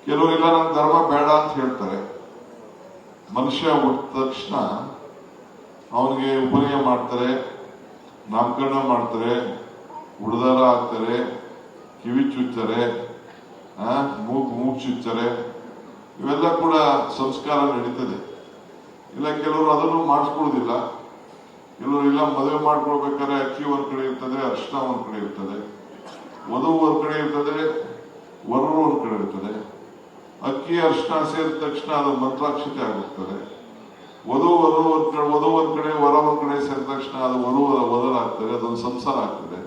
ಕೆಲವರೆಲ್ಲ ನನ್ನ ಧರ್ಮ ಬೇಡ ಅಂತ ಹೇಳ್ತಾರೆ. ಮನುಷ್ಯ ಹುಟ್ಟಿದ ತಕ್ಷಣ ಅವನಿಗೆ ಉಪನಯನ ಮಾಡ್ತಾರೆ, ನಾಮಕರಣ ಮಾಡ್ತಾರೆ, ಉಡ್ದಾರ ಹಾಕ್ತಾರೆ, ಕಿವಿ ಚುಚ್ತಾರೆ, ಮೂಗು ಚುಚ್ತಾರೆ. ಇವೆಲ್ಲ ಕೂಡ ಸಂಸ್ಕಾರ ನಡೀತದೆ. ಇಲ್ಲ ಕೆಲವರು ಅದನ್ನು ಮಾಡಿಸ್ಕೊಳ್ಳೋದಿಲ್ಲ. ಕೆಲವರು ಇಲ್ಲ ಮದುವೆ ಮಾಡ್ಕೊಳ್ಬೇಕಾದ್ರೆ ಅಕ್ಕಿ ಒಂದ್ ಕಡೆ ಇರ್ತದೆ, ಅರ್ಶನ ಒಂದ್ ಕಡೆ ಇರ್ತದೆ, ವಧು ಒಂದ್ ಕಡೆ ಇರ್ತದೆ, ವರರು ಒಂದ್ ಕಡೆ ಇರ್ತದೆ. ಅಕ್ಕಿ ಅರ್ಶನ ಸೇರಿದ ತಕ್ಷಣ ಅದು ಮಂತ್ರಾಕ್ಷತೆ ಆಗುತ್ತದೆ. ವಧು ಒಂದ್ ಕಡೆ ವರ ಒಂದ್ ಕಡೆ ಸೇರಿದ ತಕ್ಷಣ ಅದು ವಧರಾಗ್ತದೆ, ಅದೊಂದು ಸಂಸಾರ ಆಗ್ತದೆ.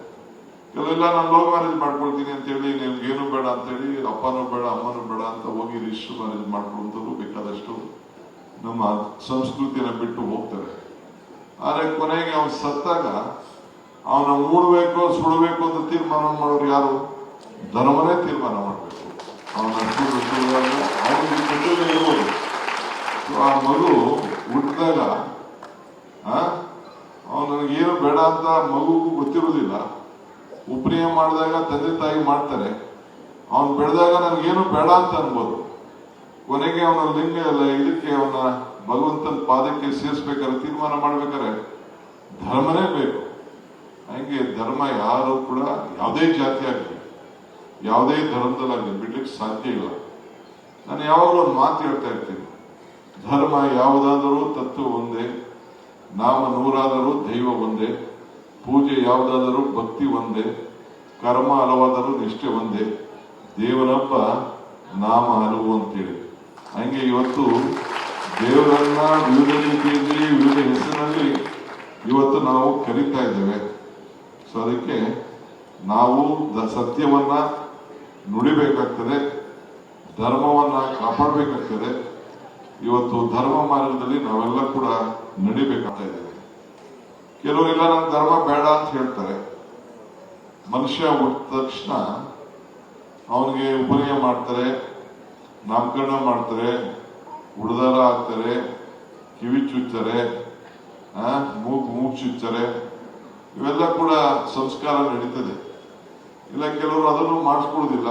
ಕೆಲವೆಲ್ಲ ನಾನು ಲವ್ ಮ್ಯಾರೇಜ್ ಮಾಡ್ಕೊಳ್ತೀನಿ ಅಂತ ಹೇಳಿ ನಿಮ್ಗೇನು ಬೇಡ ಅಂತ ಹೇಳಿ ಅಪ್ಪನೂ ಬೇಡ ಅಮ್ಮನೂ ಬೇಡ ಅಂತ ಹೋಗಿ ರಿಜಿಸ್ಟರ್ ಮ್ಯಾರೇಜ್ ಮಾಡ್ಕೊಳ್ಳೋದು ಬೇಕಾದಷ್ಟು ನಮ್ಮ ಸಂಸ್ಕೃತಿಯನ್ನ ಬಿಟ್ಟು ಹೋಗ್ತಾರೆ. ಆದ್ರೆ ಕೊನೆಗೆ ಅವನು ಸತ್ತಾಗ ಅವನ ಮೂಡಬೇಕು ಸುಡಬೇಕು ಅಂತ ತೀರ್ಮಾನ ಮಾಡೋರು ಯಾರು? ಧರ್ಮನೇ ತೀರ್ಮಾನ ಮಾಡಬೇಕು. ಅವನಿಗೆ ಜೊತೆಗೆ ಇರ್ಬೋದು. ಆ ಮಗು ಹುಟ್ಟಿದಾಗ ಅವನು ನನಗೇನು ಬೇಡ ಅಂತ ಮಗುಗೂ ಗೊತ್ತಿರೋದಿಲ್ಲ. ಉಪನಯನ ಮಾಡಿದಾಗ ತಂದೆ ತಾಯಿ ಮಾಡ್ತಾರೆ. ಅವನು ಬೆಳೆದಾಗ ನನಗೇನು ಬೇಡ ಅಂತ ಅನ್ಬೋದು. ಕೊನೆಗೆ ಅವನ ಲಿಂಗ ಇದಕ್ಕೆ ಅವನ ಭಗವಂತನ ಪಾದಕ್ಕೆ ಸೇರಿಸ್ಬೇಕಾದ್ರೆ ತೀರ್ಮಾನ ಮಾಡ್ಬೇಕಾದ್ರೆ ಧರ್ಮನೇ ಬೇಕು. ಹಂಗೆ ಧರ್ಮ ಯಾರು ಕೂಡ ಯಾವುದೇ ಜಾತಿ ಆಗಲಿ ಯಾವುದೇ ಧರ್ಮದಲ್ಲಾಗಲಿ ಬಿಡ್ಲಿಕ್ಕೆ ಸಾಧ್ಯ ಇಲ್ಲ. ನಾನು ಯಾವಾಗಲೂ ಒಂದು ಮಾತು ಹೇಳ್ತಾ ಇರ್ತೀನಿ, ಧರ್ಮ ಯಾವುದಾದರೂ ತತ್ವ ಒಂದೇ, ನಾಮ ನೂರಾದರೂ ದೈವ ಒಂದೇ, ಪೂಜೆ ಯಾವುದಾದರೂ ಭಕ್ತಿ ಒಂದೇ, ಕರ್ಮ ಹಲವಾದರೂ ನಿಷ್ಠೆ ಒಂದೇ, ದೇವರಪ್ಪ ನಾಮ ಹಲವು ಅಂತೇಳಿ. ಹಂಗೆ ಇವತ್ತು ದೇವರನ್ನ ವಿವಿಧ ರೀತಿಯಲ್ಲಿ ವಿವಿಧ ಹೆಸರಿನಲ್ಲಿ ಇವತ್ತು ನಾವು ಕರೀತಾ ಇದ್ದೇವೆ. ಸೊ ಅದಕ್ಕೆ ನಾವು ಸತ್ಯವನ್ನ ನುಡಿಬೇಕಾಗ್ತದೆ, ಧರ್ಮವನ್ನ ಕಾಪಾಡಬೇಕಾಗ್ತದೆ. ಇವತ್ತು ಧರ್ಮ ಮಾರ್ಗದಲ್ಲಿ ನಾವೆಲ್ಲ ಕೂಡ ನಡಿಬೇಕಾಗ್ತಾ ಇದ್ದೇವೆ. ಕೆಲವರೆಲ್ಲ ನನ್ನ ಧರ್ಮ ಬೇಡ ಅಂತ ಹೇಳ್ತಾರೆ. ಮನುಷ್ಯ ಹುಟ್ಟಿದ ತಕ್ಷಣ ಅವನಿಗೆ ಉಪನಯನ ಮಾಡ್ತಾರೆ, ನಾಮಕರಣ ಮಾಡ್ತಾರೆ, ಉಡ್ದಾರ ಹಾಕ್ತಾರೆ, ಕಿವಿ ಚುಚ್ತಾರೆ, ಮೂಗು ಚುಚ್ತಾರೆ. ಇವೆಲ್ಲ ಕೂಡ ಸಂಸ್ಕಾರ ನಡೀತದೆ. ಇಲ್ಲ ಕೆಲವರು ಅದನ್ನು ಮಾಡಿಸ್ಕೊಳ್ಳೋದಿಲ್ಲ.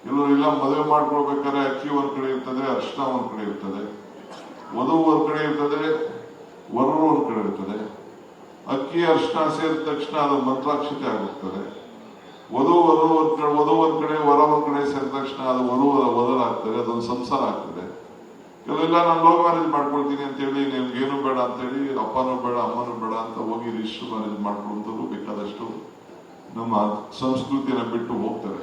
ಕೆಲವರು ಇಲ್ಲ ಮದುವೆ ಮಾಡ್ಕೊಳ್ಬೇಕಾದ್ರೆ ಅಕ್ಕಿ ಒಂದ್ ಕಡೆ ಇರ್ತದೆ, ಅರ್ಶನ ಒಂದ್ ಕಡೆ ಇರ್ತದೆ, ವಧು ಒಂದ್ ಕಡೆ ಇರ್ತದೆ, ವರರು ಒಂದ್ ಕಡೆ ಇರ್ತದೆ. ಅಕ್ಕಿ ಅರ್ಶನ ಸೇರಿದ ತಕ್ಷಣ ಅದು ಮಂತ್ರಾಕ್ಷತೆ ಆಗುತ್ತದೆ. ವಧು ಒಂದ್ ಕಡೆ ವರ ಒಂದ್ ಕಡೆ ಸೇರಿದ ತಕ್ಷಣ ಅದು ವಧರಾಗ್ತದೆ, ಅದೊಂದು ಸಂಸಾರ ಆಗ್ತದೆ. ಕೆಲವೆಲ್ಲ ನಾನು ಲವ್ ಮ್ಯಾರೇಜ್ ಮಾಡ್ಕೊಳ್ತೀನಿ ಅಂತ ಹೇಳಿ ನಿಮ್ಗೇನು ಬೇಡ ಅಂತ ಹೇಳಿ ಅಪ್ಪನೂ ಬೇಡ ಅಮ್ಮನೂ ಬೇಡ ಅಂತ ಹೋಗಿ ರಿಜಿಸ್ಟರ್ ಮ್ಯಾರೇಜ್ ಮಾಡ್ಕೊಳ್ಳೋದು ಬೇಕಾದಷ್ಟು ನಮ್ಮ ಸಂಸ್ಕೃತಿಯನ್ನ ಬಿಟ್ಟು ಹೋಗ್ತಾರೆ.